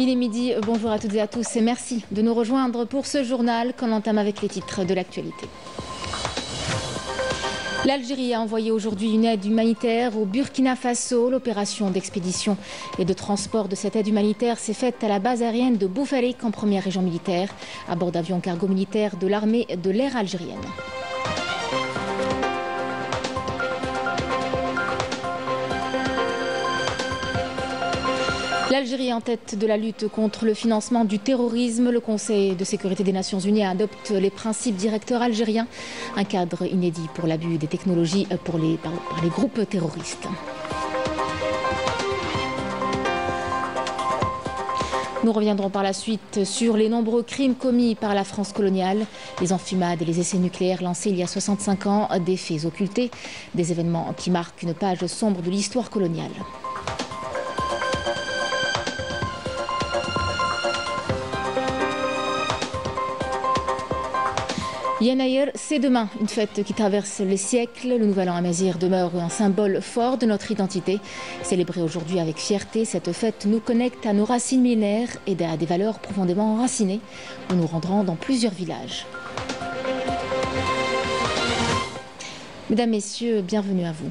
Il est midi, bonjour à toutes et à tous et merci de nous rejoindre pour ce journal qu'on entame avec les titres de l'actualité. L'Algérie a envoyé aujourd'hui une aide humanitaire au Burkina Faso. L'opération d'expédition et de transport de cette aide humanitaire s'est faite à la base aérienne de Boufarik en première région militaire, à bord d'avions cargo militaires de l'armée de l'air algérienne. L'Algérie est en tête de la lutte contre le financement du terrorisme. Le Conseil de sécurité des Nations Unies adopte les principes directeurs algériens, un cadre inédit pour l'abus des technologies par les groupes terroristes. Nous reviendrons par la suite sur les nombreux crimes commis par la France coloniale, les enfumades et les essais nucléaires lancés il y a 65 ans, des faits occultés, des événements qui marquent une page sombre de l'histoire coloniale. Yenayer, c'est demain, une fête qui traverse les siècles. Le Nouvel An amazigh demeure un symbole fort de notre identité. Célébrée aujourd'hui avec fierté, cette fête nous connecte à nos racines millénaires et à des valeurs profondément enracinées. Nous nous rendrons dans plusieurs villages. Mesdames, Messieurs, bienvenue à vous.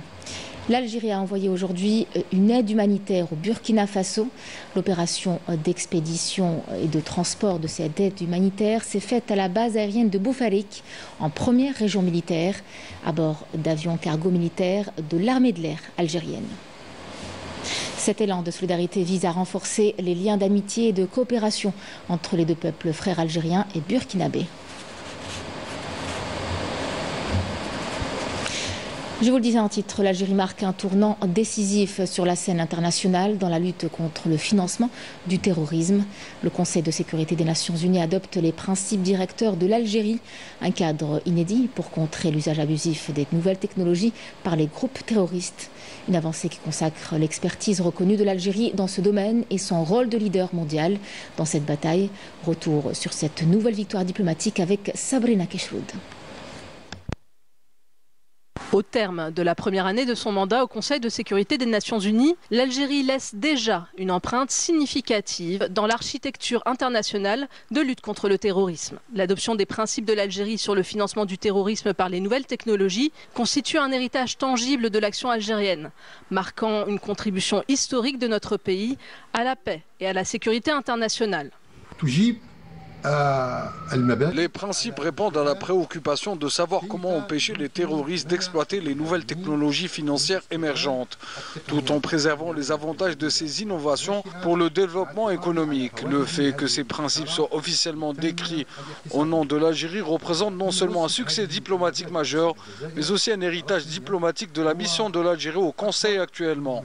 L'Algérie a envoyé aujourd'hui une aide humanitaire au Burkina Faso. L'opération d'expédition et de transport de cette aide humanitaire s'est faite à la base aérienne de Boufarik, en première région militaire, à bord d'avions cargo militaires de l'armée de l'air algérienne. Cet élan de solidarité vise à renforcer les liens d'amitié et de coopération entre les deux peuples frères algériens et burkinabés. Je vous le disais en titre, l'Algérie marque un tournant décisif sur la scène internationale dans la lutte contre le financement du terrorisme. Le Conseil de sécurité des Nations Unies adopte les principes directeurs de l'Algérie, un cadre inédit pour contrer l'usage abusif des nouvelles technologies par les groupes terroristes. Une avancée qui consacre l'expertise reconnue de l'Algérie dans ce domaine et son rôle de leader mondial dans cette bataille. Retour sur cette nouvelle victoire diplomatique avec Sabrina Keshroud. Au terme de la première année de son mandat au Conseil de sécurité des Nations Unies, l'Algérie laisse déjà une empreinte significative dans l'architecture internationale de lutte contre le terrorisme. L'adoption des principes de l'Algérie sur le financement du terrorisme par les nouvelles technologies constitue un héritage tangible de l'action algérienne, marquant une contribution historique de notre pays à la paix et à la sécurité internationale. Les principes répondent à la préoccupation de savoir comment empêcher les terroristes d'exploiter les nouvelles technologies financières émergentes, tout en préservant les avantages de ces innovations pour le développement économique. Le fait que ces principes soient officiellement décrits au nom de l'Algérie représente non seulement un succès diplomatique majeur, mais aussi un héritage diplomatique de la mission de l'Algérie au Conseil actuellement.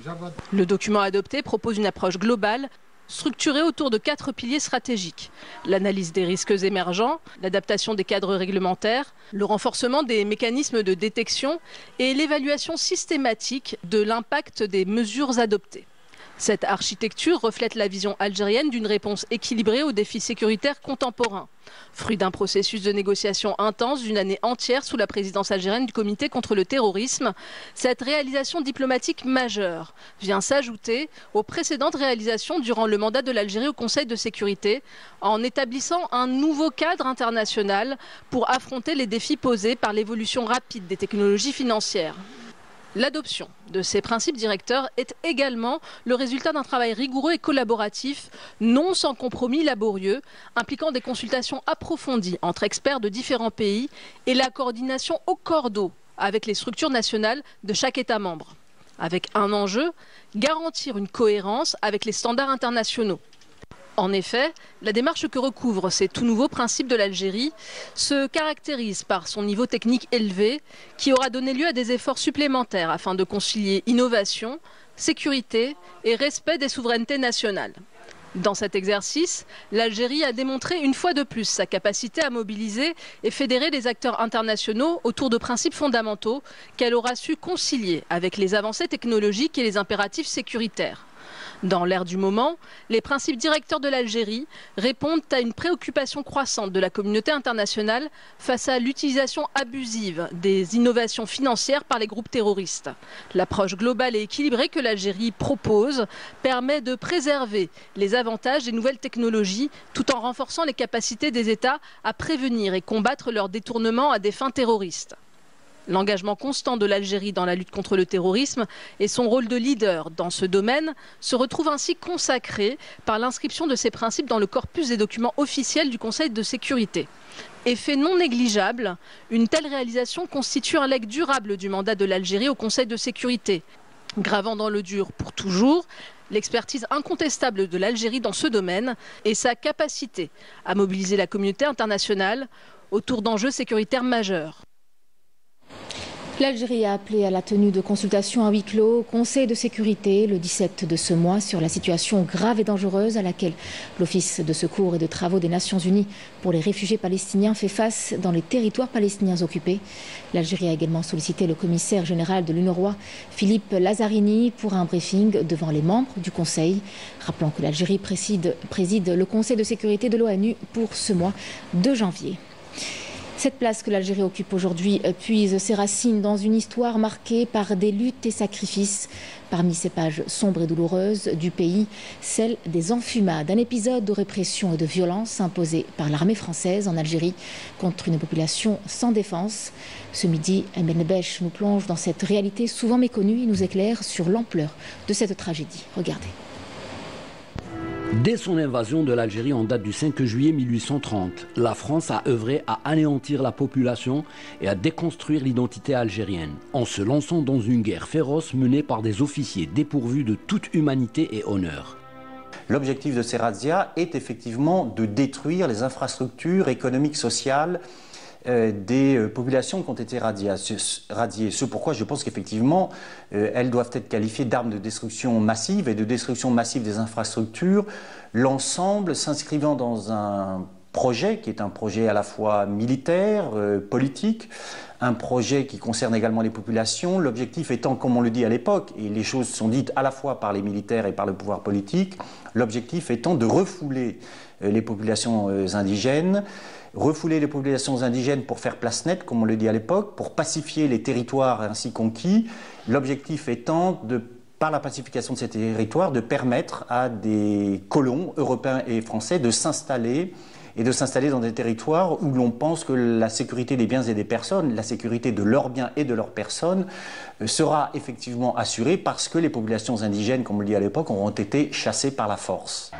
Le document adopté propose une approche globale structurée autour de 4 piliers stratégiques. L'analyse des risques émergents, l'adaptation des cadres réglementaires, le renforcement des mécanismes de détection et l'évaluation systématique de l'impact des mesures adoptées. Cette architecture reflète la vision algérienne d'une réponse équilibrée aux défis sécuritaires contemporains. Fruit d'un processus de négociation intense d'une année entière sous la présidence algérienne du Comité contre le terrorisme, cette réalisation diplomatique majeure vient s'ajouter aux précédentes réalisations durant le mandat de l'Algérie au Conseil de sécurité, en établissant un nouveau cadre international pour affronter les défis posés par l'évolution rapide des technologies financières. L'adoption de ces principes directeurs est également le résultat d'un travail rigoureux et collaboratif, non sans compromis laborieux, impliquant des consultations approfondies entre experts de différents pays et la coordination au cordeau avec les structures nationales de chaque État membre. Avec un enjeu, garantir une cohérence avec les standards internationaux. En effet, la démarche que recouvrent ces tout nouveaux principes de l'Algérie se caractérise par son niveau technique élevé qui aura donné lieu à des efforts supplémentaires afin de concilier innovation, sécurité et respect des souverainetés nationales. Dans cet exercice, l'Algérie a démontré une fois de plus sa capacité à mobiliser et fédérer les acteurs internationaux autour de principes fondamentaux qu'elle aura su concilier avec les avancées technologiques et les impératifs sécuritaires. Dans l'ère du moment, les principes directeurs de l'Algérie répondent à une préoccupation croissante de la communauté internationale face à l'utilisation abusive des innovations financières par les groupes terroristes. L'approche globale et équilibrée que l'Algérie propose permet de préserver les avantages des nouvelles technologies tout en renforçant les capacités des États à prévenir et combattre leur détournement à des fins terroristes. L'engagement constant de l'Algérie dans la lutte contre le terrorisme et son rôle de leader dans ce domaine se retrouvent ainsi consacrés par l'inscription de ces principes dans le corpus des documents officiels du Conseil de sécurité. Effet non négligeable, une telle réalisation constitue un legs durable du mandat de l'Algérie au Conseil de sécurité, gravant dans le dur pour toujours l'expertise incontestable de l'Algérie dans ce domaine et sa capacité à mobiliser la communauté internationale autour d'enjeux sécuritaires majeurs. L'Algérie a appelé à la tenue de consultations à huis clos au Conseil de sécurité le 17 de ce mois sur la situation grave et dangereuse à laquelle l'Office de secours et de travaux des Nations Unies pour les réfugiés palestiniens fait face dans les territoires palestiniens occupés. L'Algérie a également sollicité le commissaire général de l'UNRWA, Philippe Lazzarini, pour un briefing devant les membres du Conseil. Rappelons que l'Algérie préside le Conseil de sécurité de l'ONU pour ce mois de janvier. Cette place que l'Algérie occupe aujourd'hui puise ses racines dans une histoire marquée par des luttes et sacrifices. Parmi ces pages sombres et douloureuses du pays, celle des enfumades, un épisode de répression et de violence imposé par l'armée française en Algérie contre une population sans défense. Ce midi, Emel Nebech nous plonge dans cette réalité souvent méconnue et nous éclaire sur l'ampleur de cette tragédie. Regardez. Dès son invasion de l'Algérie en date du 5 juillet 1830, la France a œuvré à anéantir la population et à déconstruire l'identité algérienne, en se lançant dans une guerre féroce menée par des officiers dépourvus de toute humanité et honneur. L'objectif de ces razzias est effectivement de détruire les infrastructures économiques, sociales des populations qui ont été radiées. C'est pourquoi je pense qu'effectivement, elles doivent être qualifiées d'armes de destruction massive et de destruction massive des infrastructures, l'ensemble s'inscrivant dans un projet qui est un projet à la fois militaire, politique, un projet qui concerne également les populations, l'objectif étant, comme on le dit à l'époque, et les choses sont dites à la fois par les militaires et par le pouvoir politique, l'objectif étant de refouler les populations indigènes, refouler les populations indigènes pour faire place nette, comme on le dit à l'époque, pour pacifier les territoires ainsi conquis, l'objectif étant par la pacification de ces territoires, de permettre à des colons européens et français de s'installer dans des territoires où l'on pense que la sécurité des biens et des personnes, la sécurité de leurs biens et de leurs personnes sera effectivement assurée parce que les populations indigènes, comme on le dit à l'époque, auront été chassées par la force.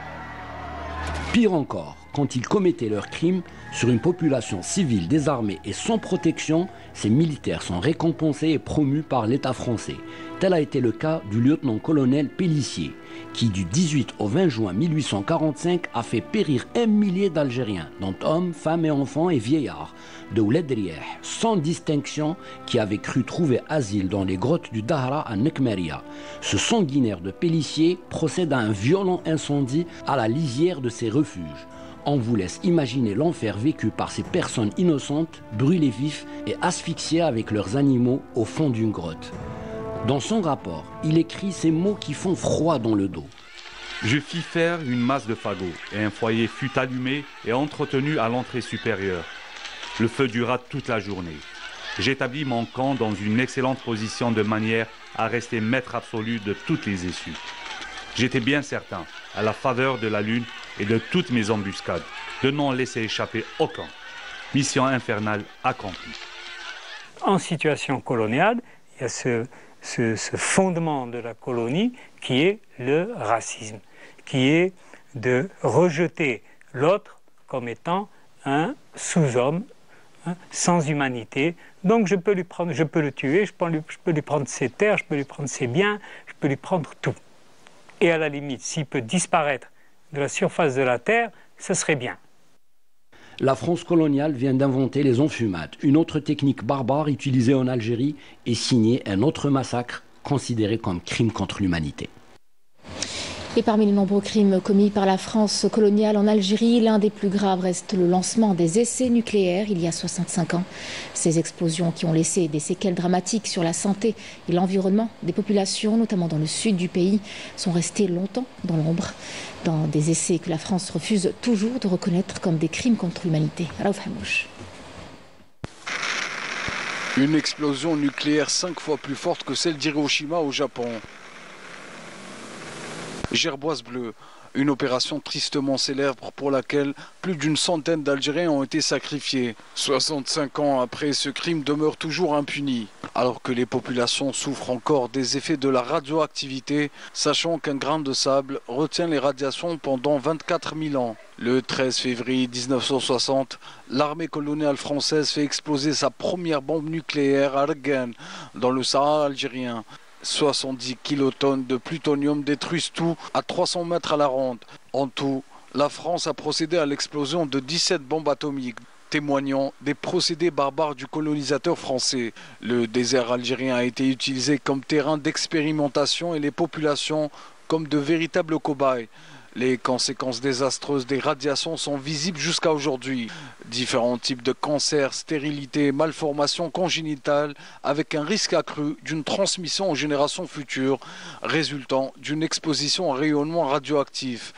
Pire encore, quand ils commettaient leurs crimes sur une population civile désarmée et sans protection, ces militaires sont récompensés et promus par l'État français. Tel a été le cas du lieutenant-colonel Pélissier, qui du 18 au 20 juin 1845 a fait périr 1 millier d'Algériens, dont hommes, femmes et enfants et vieillards, de Ouled Rieh, sans distinction, qui avaient cru trouver asile dans les grottes du Dahra à Nekmeria. Ce sanguinaire de Pélissier procède à un violent incendie à la lisière de ces refuges. On vous laisse imaginer l'enfer vécu par ces personnes innocentes, brûlées vifs et asphyxiées avec leurs animaux au fond d'une grotte. Dans son rapport, il écrit ces mots qui font froid dans le dos. Je fis faire une masse de fagots et un foyer fut allumé et entretenu à l'entrée supérieure. Le feu dura toute la journée. J'établis mon camp dans une excellente position de manière à rester maître absolu de toutes les issues. J'étais bien certain, à la faveur de la lune et de toutes mes embuscades, de n'en laisser échapper aucun. Mission infernale accomplie. En situation coloniale, il y a ce fondement de la colonie qui est le racisme, qui est de rejeter l'autre comme étant un sous-homme, sans humanité. Donc je peux le tuer, je peux lui prendre ses terres, je peux lui prendre ses biens, je peux lui prendre tout. Et à la limite, s'il peut disparaître de la surface de la terre, ce serait bien. La France coloniale vient d'inventer les enfumades, une autre technique barbare utilisée en Algérie et signée un autre massacre considéré comme crime contre l'humanité. Et parmi les nombreux crimes commis par la France coloniale en Algérie, l'un des plus graves reste le lancement des essais nucléaires il y a 65 ans. Ces explosions qui ont laissé des séquelles dramatiques sur la santé et l'environnement des populations, notamment dans le sud du pays, sont restées longtemps dans l'ombre, dans des essais que la France refuse toujours de reconnaître comme des crimes contre l'humanité. Raouf Hamouche. Une explosion nucléaire 5 fois plus forte que celle d'Hiroshima au Japon. Gerboise bleue, une opération tristement célèbre pour laquelle plus d'une centaine d'Algériens ont été sacrifiés. 65 ans après, ce crime demeure toujours impuni. Alors que les populations souffrent encore des effets de la radioactivité, sachant qu'un grain de sable retient les radiations pendant 24 000 ans. Le 13 février 1960, l'armée coloniale française fait exploser sa première bombe nucléaire à Arghan, dans le Sahara algérien. 70 kilotonnes de plutonium détruisent tout à 300 mètres à la ronde. En tout, la France a procédé à l'explosion de 17 bombes atomiques, témoignant des procédés barbares du colonisateur français. Le désert algérien a été utilisé comme terrain d'expérimentation et les populations comme de véritables cobayes. Les conséquences désastreuses des radiations sont visibles jusqu'à aujourd'hui. Différents types de cancers, stérilité, malformations congénitales, avec un risque accru d'une transmission aux générations futures, résultant d'une exposition au rayonnement radioactif.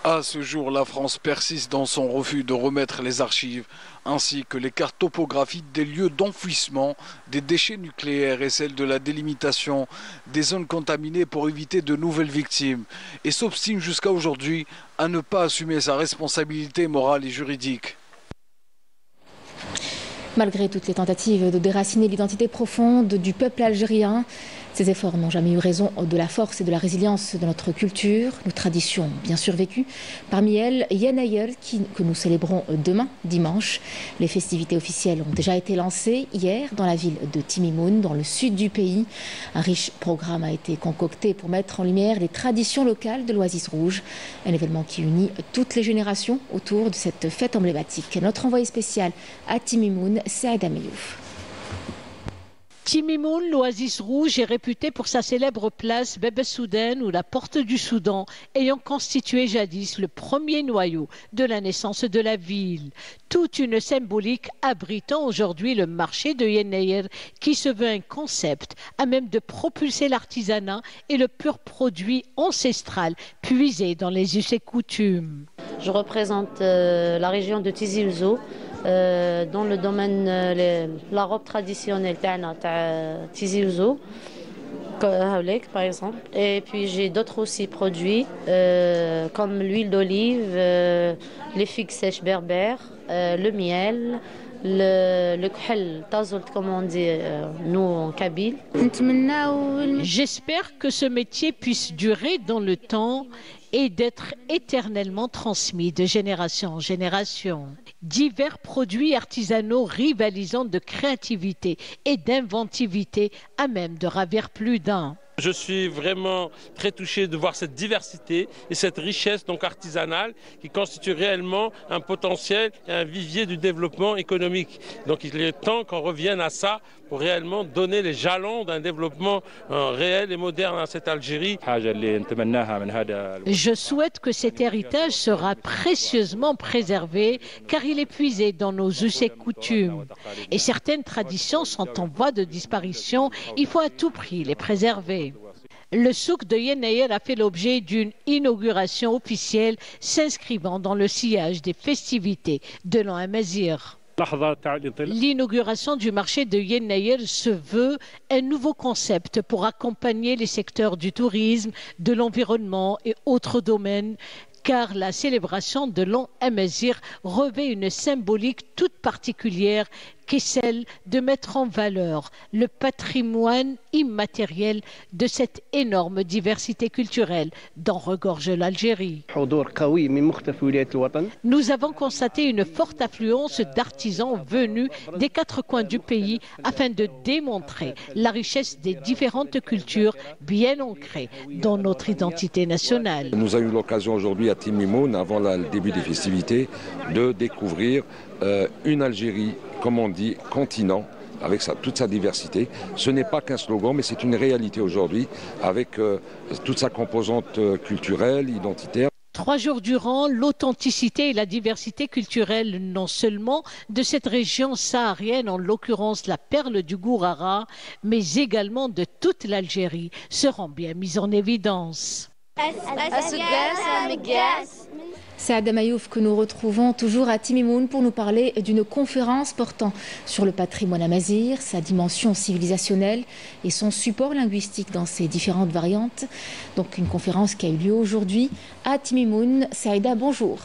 À ce jour, la France persiste dans son refus de remettre les archives, ainsi que les cartes topographiques des lieux d'enfouissement des déchets nucléaires et celles de la délimitation des zones contaminées pour éviter de nouvelles victimes, et s'obstine jusqu'à aujourd'hui à ne pas assumer sa responsabilité morale et juridique. Malgré toutes les tentatives de déraciner l'identité profonde du peuple algérien, ces efforts n'ont jamais eu raison de la force et de la résilience de notre culture, nos traditions bien survécues. Parmi elles, Yen Ayel, que nous célébrons demain, dimanche. Les festivités officielles ont déjà été lancées hier dans la ville de Timimoun, dans le sud du pays. Un riche programme a été concocté pour mettre en lumière les traditions locales de l'Oasis Rouge. Un événement qui unit toutes les générations autour de cette fête emblématique. Notre envoyé spécial à Timimoun, Saïd Ameyouf. Timimoun, l'Oasis Rouge, est réputée pour sa célèbre place Bebe Soudan ou la Porte du Soudan, ayant constitué jadis le premier noyau de la naissance de la ville. Toute une symbolique abritant aujourd'hui le marché de Yenayer, qui se veut un concept à même de propulser l'artisanat et le pur produit ancestral puisé dans les us et coutumes. Je représente la région de Tizi Ouzou. Dans le domaine la robe traditionnelle Tizi Ouzou, par exemple. Et puis j'ai d'autres aussi produits comme l'huile d'olive, les figues sèches berbères, le miel, le khel, tazolt comme on dit nous en kabyle. J'espère que ce métier puisse durer dans le temps et d'être éternellement transmis de génération en génération. Divers produits artisanaux rivalisant de créativité et d'inventivité à même de ravir plus d'un. Je suis vraiment très touché de voir cette diversité et cette richesse donc artisanale qui constitue réellement un potentiel et un vivier du développement économique. Donc il est temps qu'on revienne à ça pour réellement donner les jalons d'un développement réel et moderne à cette Algérie. Je souhaite que cet héritage sera précieusement préservé car il est puisé dans nos us et coutumes. Et certaines traditions sont en voie de disparition, il faut à tout prix les préserver. Le souk de Yenayer a fait l'objet d'une inauguration officielle s'inscrivant dans le sillage des festivités de l'an Amazigh. L'inauguration du marché de Yenayer se veut un nouveau concept pour accompagner les secteurs du tourisme, de l'environnement et autres domaines, car la célébration de l'an Amazigh revêt une symbolique toute particulière qui est celle de mettre en valeur le patrimoine immatériel de cette énorme diversité culturelle dont regorge l'Algérie. Nous avons constaté une forte affluence d'artisans venus des quatre coins du pays afin de démontrer la richesse des différentes cultures bien ancrées dans notre identité nationale. Nous avons eu l'occasion aujourd'hui à Timimoun, avant le début des festivités, de découvrir une Algérie, comme on dit, continent, avec toute sa diversité. Ce n'est pas qu'un slogan, mais c'est une réalité aujourd'hui, avec toute sa composante culturelle, identitaire. 3 jours durant, l'authenticité et la diversité culturelle, non seulement de cette région saharienne, en l'occurrence la perle du Gourara, mais également de toute l'Algérie, seront bien mises en évidence. Saada Mayouf que nous retrouvons toujours à Timimoun pour nous parler d'une conférence portant sur le patrimoine amazigh, sa dimension civilisationnelle et son support linguistique dans ses différentes variantes. Donc une conférence qui a eu lieu aujourd'hui à Timimoun. Saïda, bonjour.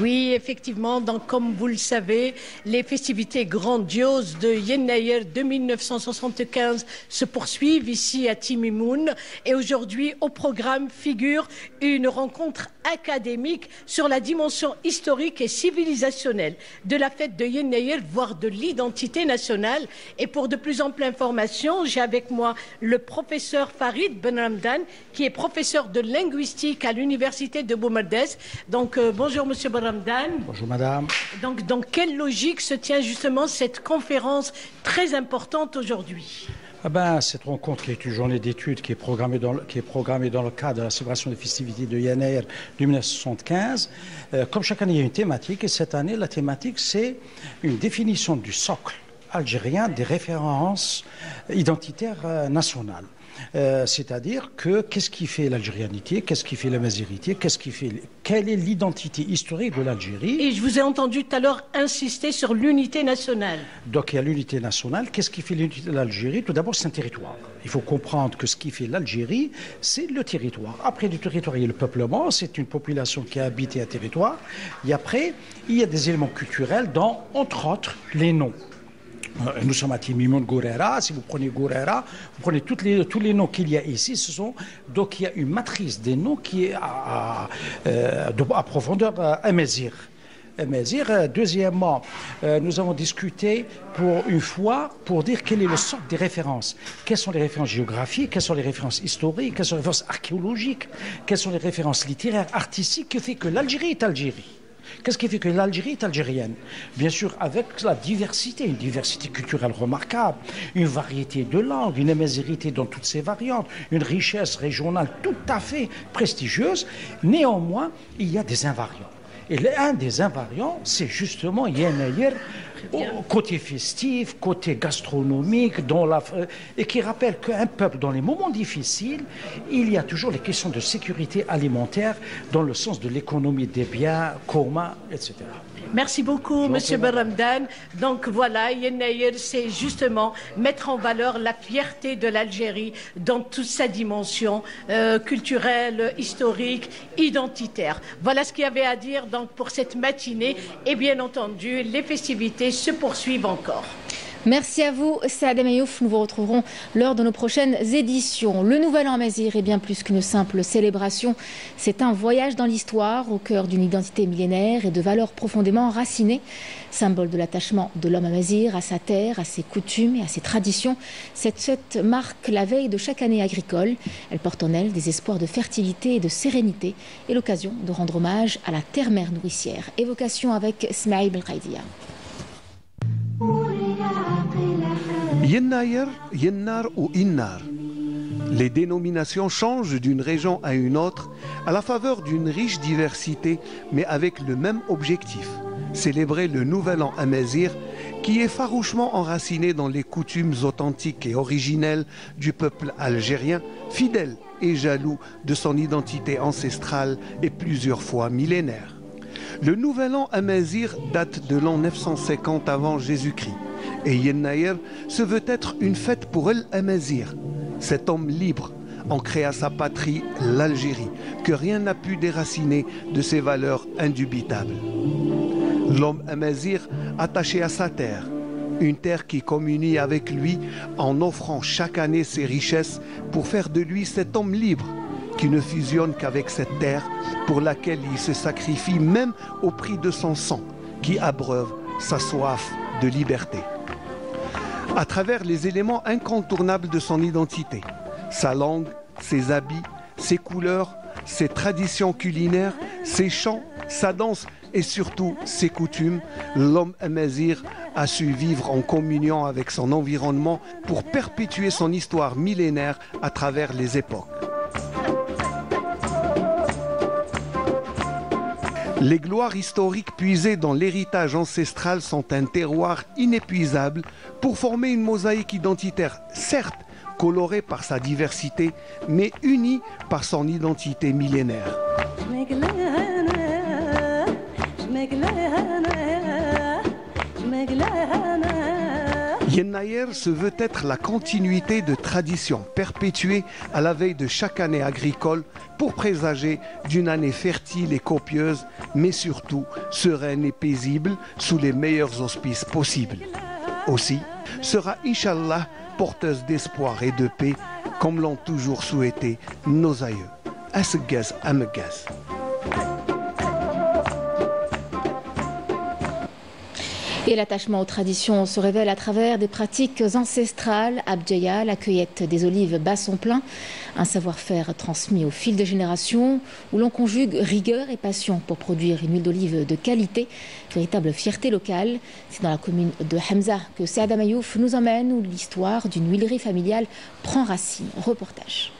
Oui, effectivement, donc, comme vous le savez, les festivités grandioses de Yennayer de 1975 se poursuivent ici à Timimoun. Et aujourd'hui, au programme figure une rencontre académique sur la dimension historique et civilisationnelle de la fête de Yennayer, voire de l'identité nationale. Et pour de plus amples informations, j'ai avec moi le professeur Farid Ben Ramdan, qui est professeur de linguistique à l'université de Boumerdès. Donc, bonjour Monsieur Ben Ramdan. Bonjour Madame. Donc, dans quelle logique se tient justement cette conférence très importante aujourd'hui? Cette rencontre qui est une journée d'études qui est programmée dans le cadre de la célébration des festivités de Yennayer de 1975. Comme chaque année, il y a une thématique et cette année, la thématique, c'est une définition du socle algérien des références identitaires nationales. C'est-à-dire que qu'est-ce qui fait l'algérianité, qu'est-ce qui fait l'amazirité, quelle est l'identité historique de l'Algérie. Et je vous ai entendu tout à l'heure insister sur l'unité nationale. Donc il y a l'unité nationale. Qu'est-ce qui fait l'unité de l'Algérie? Tout d'abord, c'est un territoire. Il faut comprendre que ce qui fait l'Algérie, c'est le territoire. Après le territoire, il y a le peuplement, c'est une population qui a habité un territoire. Et après, il y a des éléments culturels dont, entre autres, les noms. Nous sommes à Timimoun Gourara. Si vous prenez Gourara, vous prenez tous les noms qu'il y a ici. Donc il y a une matrice des noms qui est à profondeur amazigh. Deuxièmement, nous avons discuté pour une fois pour dire quel est le socle des références. Quelles sont les références géographiques, quelles sont les références historiques, quelles sont les références archéologiques, quelles sont les références littéraires, artistiques, qui fait que l'Algérie est Algérie. Qu'est-ce qui fait que l'Algérie est algérienne? Bien sûr, avec la diversité, une diversité culturelle remarquable, une variété de langues, une amazirité dans toutes ses variantes, une richesse régionale tout à fait prestigieuse. Néanmoins, il y a des invariants. Et l'un des invariants, c'est justement Yennayer, côté festif, côté gastronomique, et qui rappelle qu'un peuple, dans les moments difficiles, il y a toujours les questions de sécurité alimentaire dans le sens de l'économie des biens communs, etc. Merci beaucoup, Monsieur Ben Ramdan. Donc voilà, Yennayer, c'est justement mettre en valeur la fierté de l'Algérie dans toute sa dimension culturelle, historique, identitaire. Voilà ce qu'il y avait à dire donc, pour cette matinée. Et bien entendu, les festivités se poursuivent encore. Merci à vous, Saada Mayouf. Nous vous retrouverons lors de nos prochaines éditions. Le Nouvel An amazigh est bien plus qu'une simple célébration. C'est un voyage dans l'histoire, au cœur d'une identité millénaire et de valeurs profondément enracinées. Symbole de l'attachement de l'homme amazigh à sa terre, à ses coutumes et à ses traditions. Cette fête marque la veille de chaque année agricole. Elle porte en elle des espoirs de fertilité et de sérénité et l'occasion de rendre hommage à la terre-mère nourricière. Évocation avec Smaïl Belkhaïdia. Yennayer, Yennar ou Innar. Les dénominations changent d'une région à une autre à la faveur d'une riche diversité, mais avec le même objectif, célébrer le Nouvel An amazigh qui est farouchement enraciné dans les coutumes authentiques et originelles du peuple algérien, fidèle et jaloux de son identité ancestrale et plusieurs fois millénaire. Le Nouvel An amazigh date de l'an 950 avant Jésus-Christ. Et Yennayer se veut être une fête pour El Amazigh, cet homme libre, ancré à sa patrie, l'Algérie, que rien n'a pu déraciner de ses valeurs indubitables. L'homme amazigh attaché à sa terre, une terre qui communie avec lui en offrant chaque année ses richesses pour faire de lui cet homme libre, qui ne fusionne qu'avec cette terre pour laquelle il se sacrifie même au prix de son sang, qui abreuve sa soif de liberté. À travers les éléments incontournables de son identité, sa langue, ses habits, ses couleurs, ses traditions culinaires, ses chants, sa danse et surtout ses coutumes, l'homme amazigh a su vivre en communion avec son environnement pour perpétuer son histoire millénaire à travers les époques. Les gloires historiques puisées dans l'héritage ancestral sont un terroir inépuisable pour former une mosaïque identitaire, certes colorée par sa diversité, mais unie par son identité millénaire. Yennayer se veut être la continuité de traditions perpétuées à la veille de chaque année agricole pour présager d'une année fertile et copieuse, mais surtout sereine et paisible sous les meilleurs auspices possibles. Aussi sera Inch'Allah porteuse d'espoir et de paix, comme l'ont toujours souhaité nos aïeux. Asgaz Amgaz. Et l'attachement aux traditions se révèle à travers des pratiques ancestrales. Abdjaya, la cueillette des olives basson plein, un savoir-faire transmis au fil des générations où l'on conjugue rigueur et passion pour produire une huile d'olive de qualité, véritable fierté locale. C'est dans la commune de Hamza que Saada Mayouf nous emmène où l'histoire d'une huilerie familiale prend racine. Reportage.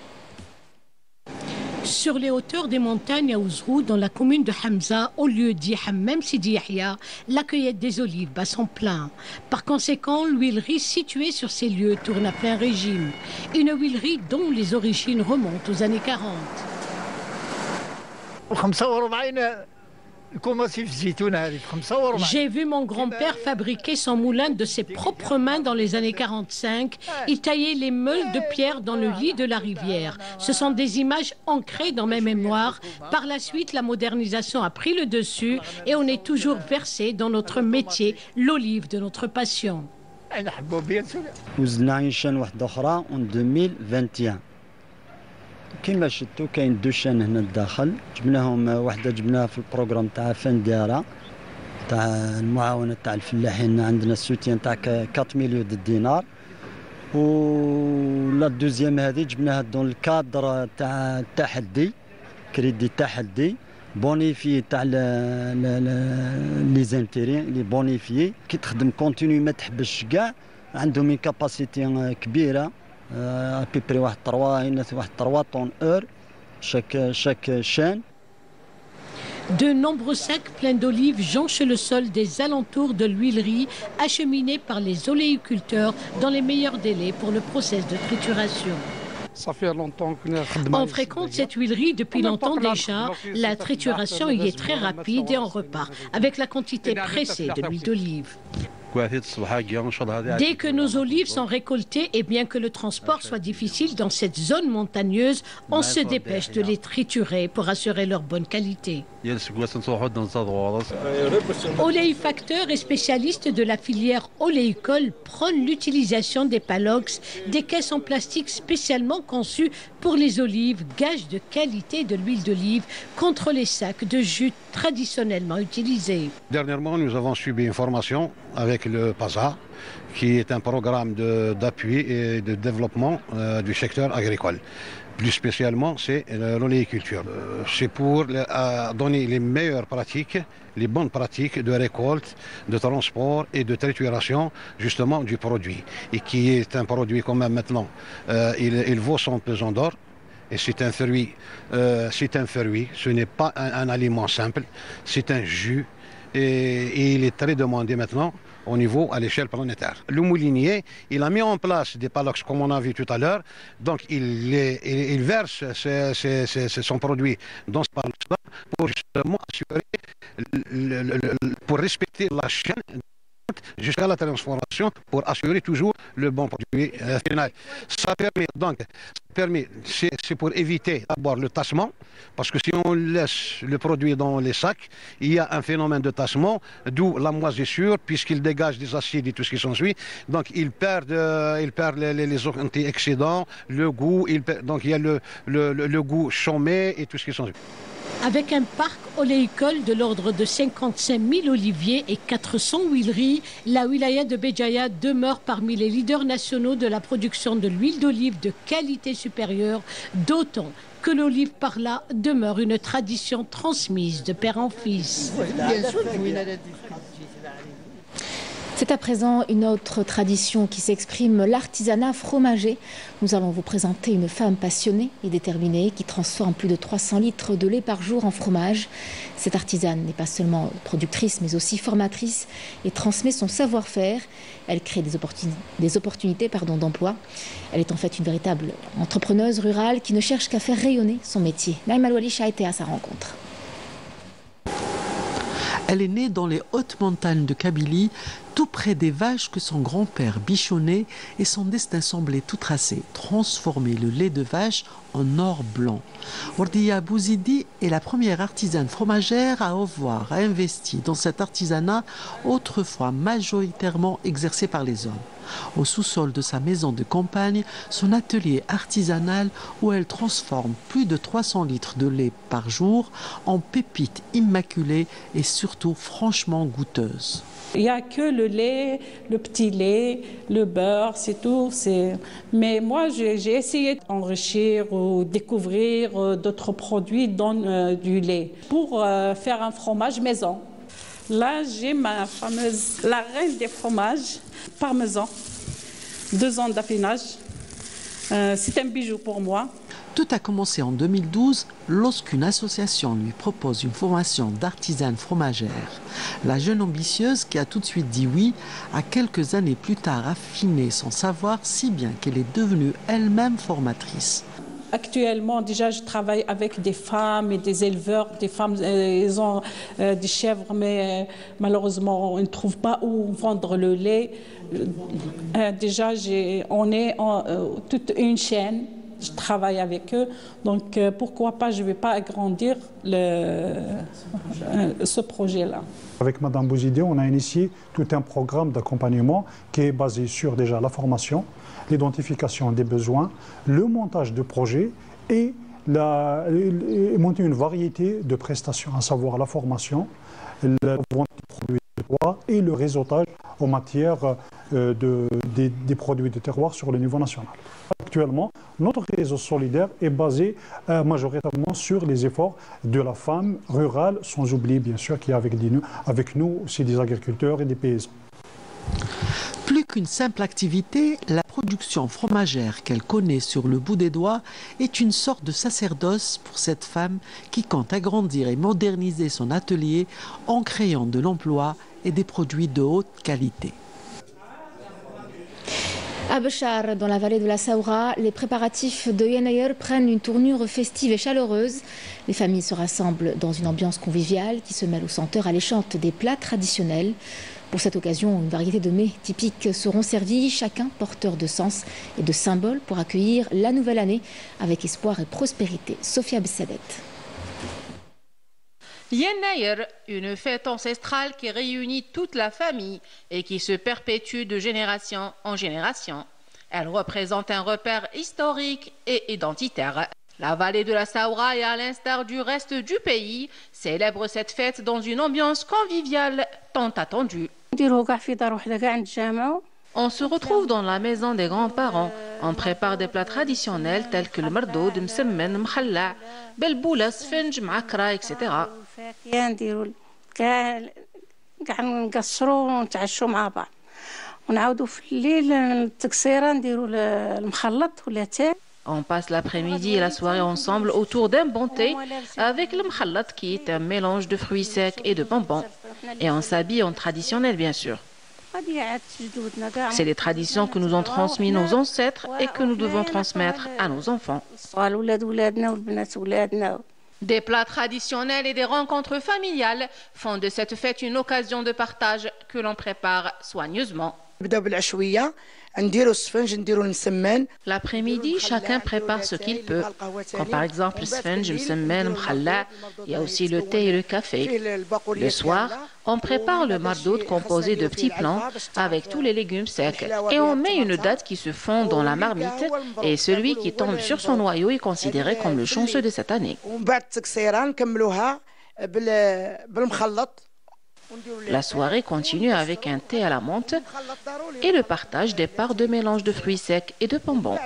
Sur les hauteurs des montagnes à Ouzrou, dans la commune de Hamza, au lieu dit Hammam Sidi Yahya, la cueillette des olives bat son plein. Par conséquent, l'huilerie située sur ces lieux tourne à plein régime. Une huilerie dont les origines remontent aux années 40. J'ai vu mon grand-père fabriquer son moulin de ses propres mains dans les années 45. Il taillait les meules de pierre dans le lit de la rivière. Ce sont des images ancrées dans mes mémoires. Par la suite, la modernisation a pris le dessus et on est toujours versé dans notre métier, l'olive de notre passion. en 2021. كما شفتوا كاين دوشان هنا الداخل جبناهم وحده جبناها في البروغرام تاع فان ديارة تاع المعاونه تاع الفلاحين عندنا السوتيان تاع 4 مليون دينار ولا الدوزيام هذه جبناها دون الكادر تاع التحدي كريدي تحدي بونيفي تاع لي زانتيري لي بونيفي كي تخدم كونتينيو ما تحبش كاع عندهم une كاباسيتي كبيره à peu près 3 tonnes heure chaque chaîne. De nombreux sacs pleins d'olives jonchent le sol des alentours de l'huilerie, acheminés par les oléiculteurs dans les meilleurs délais pour le process de trituration. On fréquente cette huilerie depuis longtemps déjà. La trituration y est très rapide et on repart avec la quantité pressée de l'huile d'olive. Dès que nos olives sont récoltées et bien que le transport soit difficile dans cette zone montagneuse, on se dépêche de les triturer pour assurer leur bonne qualité. Oléifacteurs et spécialistes de la filière oléicole prônent l'utilisation des palox, des caisses en plastique spécialement conçues pour les olives, gage de qualité de l'huile d'olive contre les sacs de jute traditionnellement utilisés. Dernièrement, nous avons subi une formation avec le PASA, qui est un programme d'appui et de développement du secteur agricole. Plus spécialement, c'est l'oléiculture. C'est pour donner les meilleures pratiques, les bonnes pratiques de récolte, de transport et de trituration justement du produit. Et qui est un produit quand même maintenant, il vaut son pesant d'or. Et c'est un fruit, ce n'est pas un aliment simple, c'est un jus. Et il est très demandé maintenant au niveau à l'échelle planétaire. Le moulinier, il a mis en place des palox comme on a vu tout à l'heure, donc il verse son produit dans ce palox-là pour justement assurer, pour respecter la chaîne jusqu'à la transformation pour assurer toujours le bon produit final. Ça permet, c'est pour éviter d'abord le tassement, parce que si on laisse le produit dans les sacs, il y a un phénomène de tassement, d'où la moisissure, puisqu'il dégage des acides et tout ce qui s'ensuit. Donc il perd les antioxydants, le goût, donc il y a le goût chômé et tout ce qui s'ensuit. Avec un parc oléicole de l'ordre de 55 000 oliviers et 400 huileries, la wilaya de Béjaïa demeure parmi les leaders nationaux de la production de l'huile d'olive de qualité supérieure, d'autant que l'olive par là demeure une tradition transmise de père en fils. C'est à présent une autre tradition qui s'exprime, l'artisanat fromager. Nous allons vous présenter une femme passionnée et déterminée qui transforme plus de 300 litres de lait par jour en fromage. Cette artisane n'est pas seulement productrice mais aussi formatrice et transmet son savoir-faire. Elle crée des opportunités d'emploi. Elle est en fait une véritable entrepreneuse rurale qui ne cherche qu'à faire rayonner son métier. Naïma Loualish a été à sa rencontre. Elle est née dans les hautes montagnes de Kabylie, tout près des vaches que son grand-père bichonnait, et son destin semblait tout tracé, transformer le lait de vache en or blanc. Wardia Bouzidi est la première artisane fromagère à avoir investi dans cet artisanat autrefois majoritairement exercé par les hommes. Au sous-sol de sa maison de campagne, son atelier artisanal où elle transforme plus de 300 litres de lait par jour en pépites immaculées et surtout franchement goûteuses. Il n'y a que le lait, le petit lait, le beurre, c'est tout. Mais moi, j'ai essayé d'enrichir ou découvrir d'autres produits dans du lait pour faire un fromage maison. Là, j'ai ma fameuse, la reine des fromages, parmesan, 2 ans d'affinage. C'est un bijou pour moi. Tout a commencé en 2012 lorsqu'une association lui propose une formation d'artisane fromagère. La jeune ambitieuse, qui a tout de suite dit oui, a quelques années plus tard affiné son savoir si bien qu'elle est devenue elle-même formatrice. Actuellement, déjà, je travaille avec des femmes et des éleveurs. Des femmes, ils ont des chèvres, mais malheureusement, ils ne trouvent pas où vendre le lait. Déjà, on est toute une chaîne. Je travaille avec eux, donc pourquoi pas, je ne vais pas agrandir ce projet-là. Avec Madame Bouzidi, on a initié tout un programme d'accompagnement qui est basé sur déjà la formation, l'identification des besoins, le montage de projets et monter une variété de prestations, à savoir la formation, la vente de produits de terroir et le réseautage en matière des produits de terroir sur le niveau national. Actuellement, notre réseau solidaire est basé majoritairement sur les efforts de la femme rurale, sans oublier bien sûr qu'il y a avec nous aussi des agriculteurs et des paysans. Plus qu'une simple activité, la production fromagère qu'elle connaît sur le bout des doigts est une sorte de sacerdoce pour cette femme qui compte agrandir et moderniser son atelier en créant de l'emploi et des produits de haute qualité. À Béchar, dans la vallée de la Saoura, les préparatifs de Yenayer prennent une tournure festive et chaleureuse. Les familles se rassemblent dans une ambiance conviviale qui se mêle aux senteurs alléchantes des plats traditionnels. Pour cette occasion, une variété de mets typiques seront servis, chacun porteur de sens et de symboles pour accueillir la nouvelle année avec espoir et prospérité. Sophia Bessadet. Yenayer, une fête ancestrale qui réunit toute la famille et qui se perpétue de génération en génération. Elle représente un repère historique et identitaire. La vallée de la Saoura, et à l'instar du reste du pays, célèbre cette fête dans une ambiance conviviale tant attendue. On se retrouve dans la maison des grands-parents. On prépare des plats traditionnels tels que le mardoud, msemmen, mkhalla, belboula, sfinj, makra, etc. On passe l'après-midi et la soirée ensemble autour d'un bon thé avec le mkhallat qui est un mélange de fruits secs et de bonbons. Et on s'habille en traditionnel bien sûr. C'est les traditions que nous ont transmis nos ancêtres et que nous devons transmettre à nos enfants. Des plats traditionnels et des rencontres familiales font de cette fête une occasion de partage que l'on prépare soigneusement. L'après-midi, chacun prépare ce qu'il peut, comme par exemple le sfinj, msemmen, mkhalla. Il y a aussi le thé et le café. Le soir, on prépare le mardoud composé de petits plants avec tous les légumes secs et on met une date qui se fond dans la marmite et celui qui tombe sur son noyau est considéré comme le chanceux de cette année. La soirée continue avec un thé à la menthe et le partage des parts de mélange de fruits secs et de bonbons.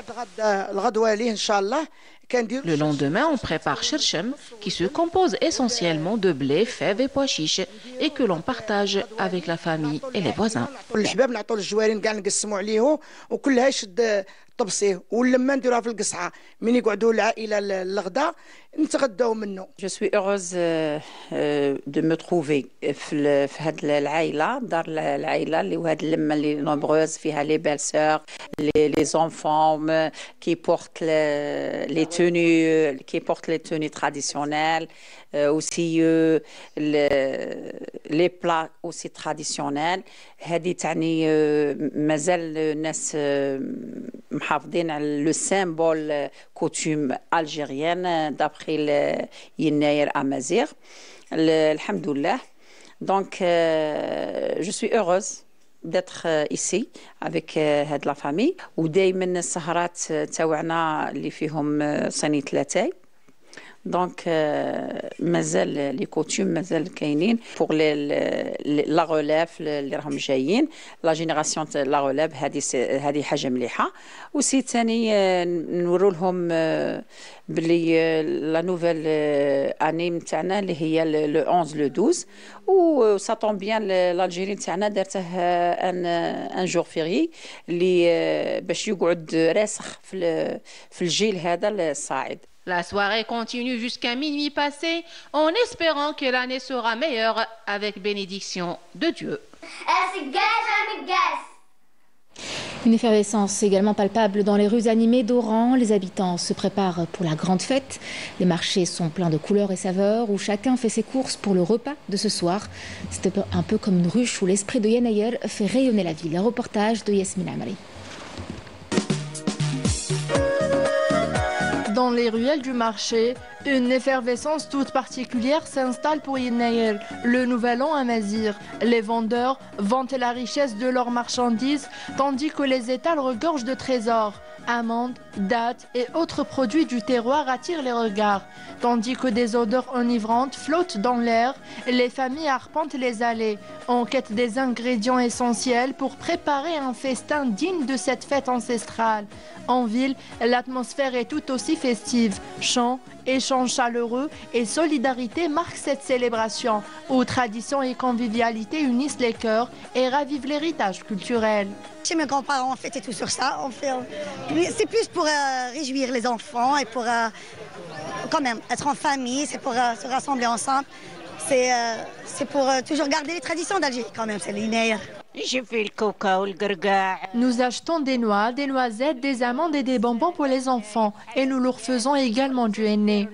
Le lendemain, on prépare cherchem, qui se compose essentiellement de blé, fèves et pois chiches, et que l'on partage avec la famille et les voisins. Je suis heureuse de me trouver في هاد العائلة دار العائلة اللي وهاد اللمة اللي nombreuse فيها les belles-sœurs, les enfants qui portent les tenues traditionnelles, aussi les plats aussi traditionnels. هذه تعني مازال الناس محافظين على le symbole coutume algérienne d'après le Yennayer Amazigh. Alhamdoulilah. Donc, je suis heureuse d'être ici avec la famille. ودايما السهرات تاوعنا اللي فيهم صينية لاتاي. Donc, مازال les coutumes مازال كاينين pour la relève اللي راهم جايين. La génération la relève هذه حاجة مليحة. وسي ثاني نورو لهم بلي la nouvelle année نتاعنا اللي هي le 11 le 12 و ça tombe bien l'Algérie نتاعنا دارته un jour férié اللي باش يقعد راسخ في الجيل هذا الصاعد. La soirée continue jusqu'à minuit passé, en espérant que l'année sera meilleure avec bénédiction de Dieu. Une effervescence également palpable dans les rues animées d'Oran. Les habitants se préparent pour la grande fête. Les marchés sont pleins de couleurs et saveurs où chacun fait ses courses pour le repas de ce soir. C'est un peu comme une ruche où l'esprit de Yennayer fait rayonner la ville. Un reportage de Yasmine Amri. Dans les ruelles du marché, une effervescence toute particulière s'installe pour Yennayer, le nouvel an amazigh. Les vendeurs vantent la richesse de leurs marchandises, tandis que les étals regorgent de trésors. Amandes, dattes et autres produits du terroir attirent les regards. Tandis que des odeurs enivrantes flottent dans l'air, les familles arpentent les allées, en quête des ingrédients essentiels pour préparer un festin digne de cette fête ancestrale. En ville, l'atmosphère est tout aussi festive. Chants, échanges chaleureux et solidarité marquent cette célébration, où tradition et convivialité unissent les cœurs et ravivent l'héritage culturel. Chez mes grands-parents, on fêtait tout sur ça. C'est plus pour réjouir les enfants et pour quand même être en famille, c'est pour se rassembler ensemble. C'est pour toujours garder les traditions d'Algérie quand même, c'est l'Yennayer. Nous achetons des noix, des noisettes, des amandes et des bonbons pour les enfants et nous leur faisons également du henné.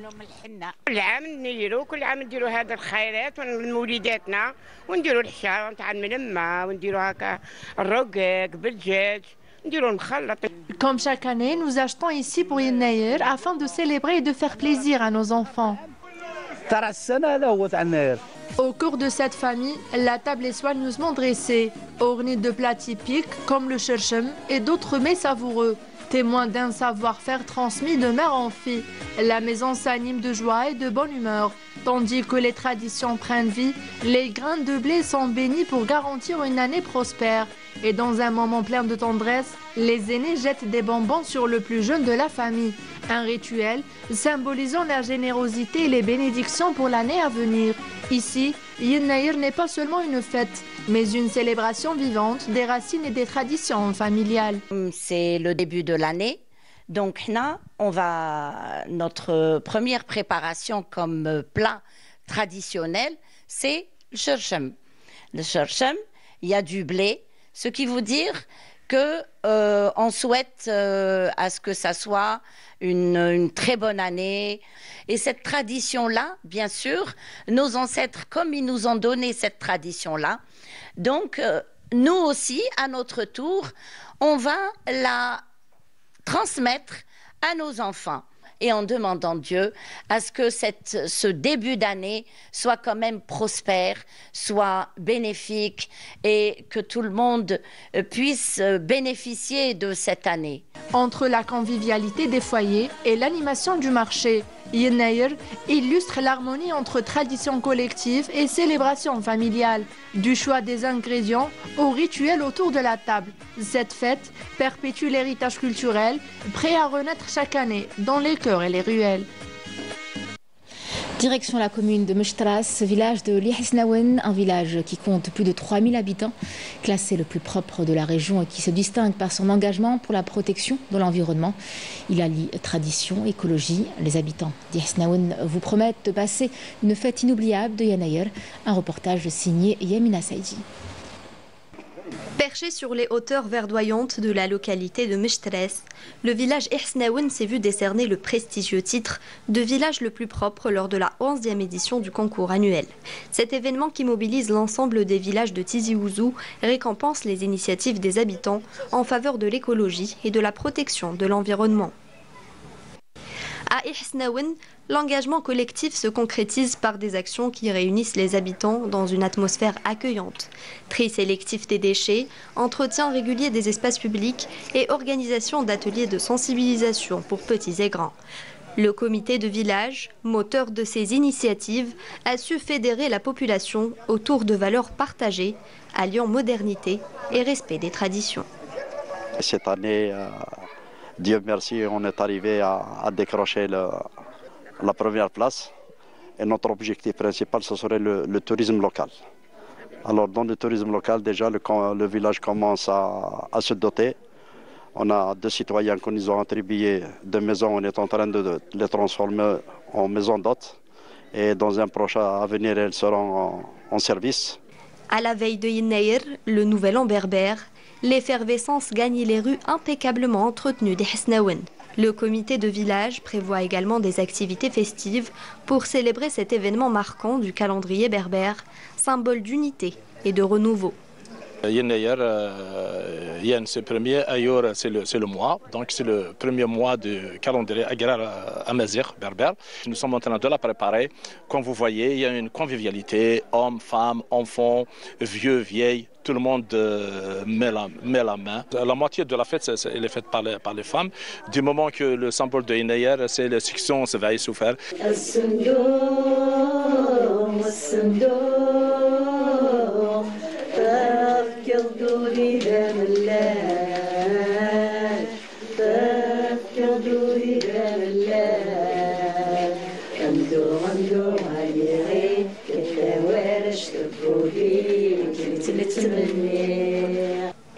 Comme chaque année, nous achetons ici pour Yennayer afin de célébrer et de faire plaisir à nos enfants. Au cours de cette famille, la table est soigneusement dressée, ornée de plats typiques comme le cherchem et d'autres mets savoureux. Témoin d'un savoir-faire transmis de mère en fille, la maison s'anime de joie et de bonne humeur. Tandis que les traditions prennent vie, les grains de blé sont bénis pour garantir une année prospère. Et dans un moment plein de tendresse, les aînés jettent des bonbons sur le plus jeune de la famille. Un rituel symbolisant la générosité et les bénédictions pour l'année à venir. Ici, Yennayer n'est pas seulement une fête, mais une célébration vivante des racines et des traditions familiales. C'est le début de l'année. Donc là, notre première préparation comme plat traditionnel, c'est le cherchem. Le cherchem, il y a du blé, ce qui veut dire que on souhaite à ce que ça soit une très bonne année. Et cette tradition-là, bien sûr, nos ancêtres, comme ils nous ont donné cette tradition-là, donc nous aussi, à notre tour, on va la transmettre à nos enfants et en demandant Dieu à ce que ce début d'année soit quand même prospère, soit bénéfique et que tout le monde puisse bénéficier de cette année. Entre la convivialité des foyers et l'animation du marché, Yennayer illustre l'harmonie entre tradition collective et célébration familiale, du choix des ingrédients au rituel autour de la table. Cette fête perpétue l'héritage culturel, prêt à renaître chaque année dans les cœurs et les ruelles. Direction la commune de Mechtras, village de Lihisnaouen, un village qui compte plus de 3000 habitants, classé le plus propre de la région et qui se distingue par son engagement pour la protection de l'environnement. Il allie tradition, écologie. Les habitants d'Lihisnaouen vous promettent de passer une fête inoubliable de Yennayer. Un reportage signé Yamina Saïdi. Perché sur les hauteurs verdoyantes de la localité de Mechtras, le village Lihisnaouen s'est vu décerner le prestigieux titre de village le plus propre lors de la 11e édition du concours annuel. Cet événement qui mobilise l'ensemble des villages de Tizi Ouzou récompense les initiatives des habitants en faveur de l'écologie et de la protection de l'environnement. À Lihisnaouen, l'engagement collectif se concrétise par des actions qui réunissent les habitants dans une atmosphère accueillante. Tri sélectif des déchets, entretien régulier des espaces publics et organisation d'ateliers de sensibilisation pour petits et grands. Le comité de village, moteur de ces initiatives, a su fédérer la population autour de valeurs partagées, alliant modernité et respect des traditions. Cette année, Dieu merci, on est arrivé à décrocher la première place. Et notre objectif principal, ce serait le tourisme local. Alors dans le tourisme local, déjà, le village commence à se doter. On a 2 citoyens qui nous ont attribué 2 maisons. On est en train de les transformer en maisons d'hôtes. Et dans un prochain avenir, elles seront en service. À la veille de Yennayer, le nouvel an berbère, l'effervescence gagne les rues impeccablement entretenues d'Lihisnaouen. Le comité de village prévoit également des activités festives pour célébrer cet événement marquant du calendrier berbère, symbole d'unité et de renouveau. Yennayer, Yen c'est premier, Ayour c'est le mois, donc c'est le premier mois du calendrier agraire amazigh berbère. Nous sommes en train de la préparer. Comme vous voyez, il y a une convivialité, hommes, femmes, enfants, vieux, vieilles. Tout le monde met la main. La moitié de la fête, elle est faite par les femmes. Du moment que le symbole de Yennayer, c'est la section se va y souffrir.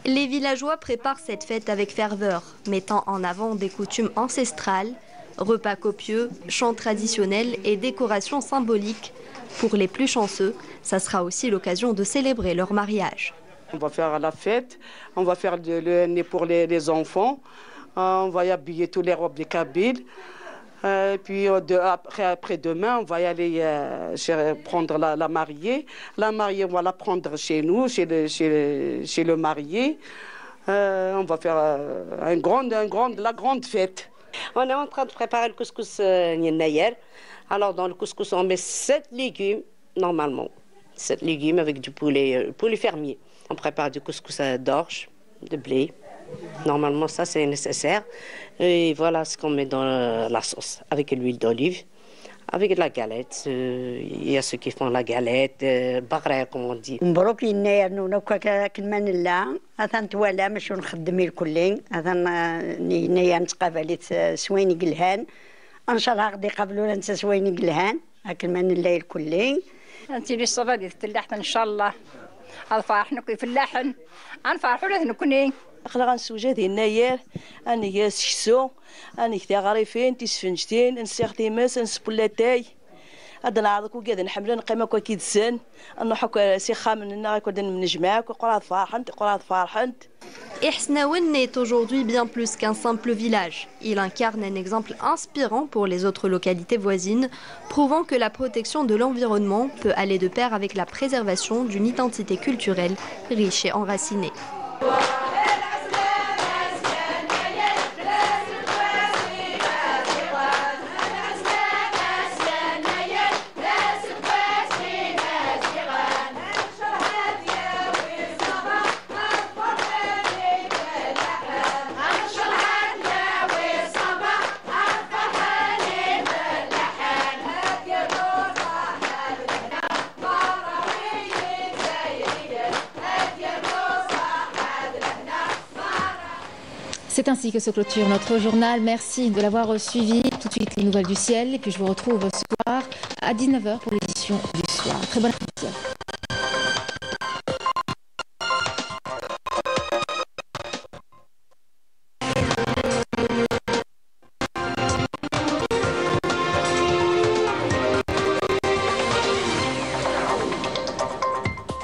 Les villageois préparent cette fête avec ferveur, mettant en avant des coutumes ancestrales, repas copieux, chants traditionnels et décorations symboliques. Pour les plus chanceux, ça sera aussi l'occasion de célébrer leur mariage. On va faire la fête, on va faire le nez pour les enfants, on va y habiller toutes les robes des Kabyles. Puis après demain, on va y aller prendre la mariée. La mariée, on va la prendre chez nous, chez le marié. On va faire la grande fête. On est en train de préparer le couscous Yennayer. Alors dans le couscous, on met 7 légumes, normalement. 7 légumes avec du poulet fermier. On prépare du couscous d'orge, de blé. Normalement, ça, c'est nécessaire. Et voilà ce qu'on met dans la sauce, avec l'huile d'olive, avec de la galette. Il y a ceux qui font la galette, bagrère, comme on dit. مبروك يناير نوكا كلمان لا هذا توالى مش نخدم الكلين هذا يناير نتقابل سويني قلهان ان شاء الله غادي يقابلونا نتا سويني قلهان كلمان لا الكلين انت لي الصبادي تلاحت ان شاء الله هذا فرحنا كيف اللحن غنفرحوا لنا كوني خلا غنسوجد يناير انا هي سكسو انا كتا غريفين تيسفنجتين نسيختي ماس نسبلاتاي هذا نعرضك وكذا نحمل نقيمك وكيد سن نحك سيخا مننا كنا نجمعك وقرا فرحنت. Lihisnaouen est aujourd'hui bien plus qu'un simple village. Il incarne un exemple inspirant pour les autres localités voisines, prouvant que la protection de l'environnement peut aller de pair avec la préservation d'une identité culturelle riche et enracinée. C'est ainsi que se clôture notre journal. Merci de l'avoir suivi. Tout de suite, les nouvelles du ciel. Et puis, je vous retrouve ce soir à 19h pour l'édition du soir. Très bon appétit.